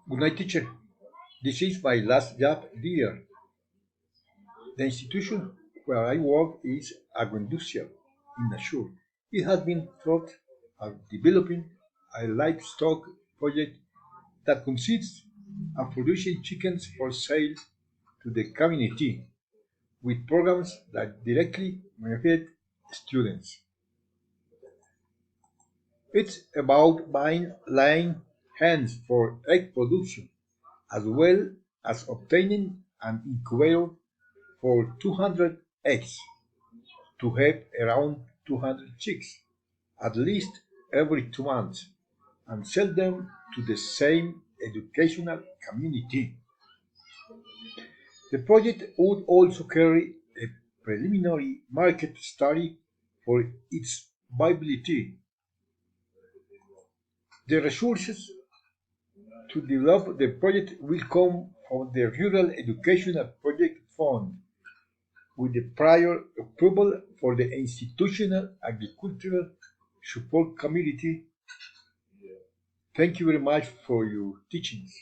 Good night, teacher. This is my last job there. The institution where I work is agroindustrial in Nashur. It has been thought of developing a livestock project that consists of producing chickens for sale to the community with programs that directly benefit students. It's about buying line hens for egg production as well as obtaining an incubator for 200 eggs to have around 200 chicks at least every 2 months and sell them to the same educational community. The project would also carry a preliminary market study for its viability. The resources to develop the project will come from the Rural Educational Project Fund with the prior approval for the Institutional Agricultural Support Committee. Thank you very much for your teachings.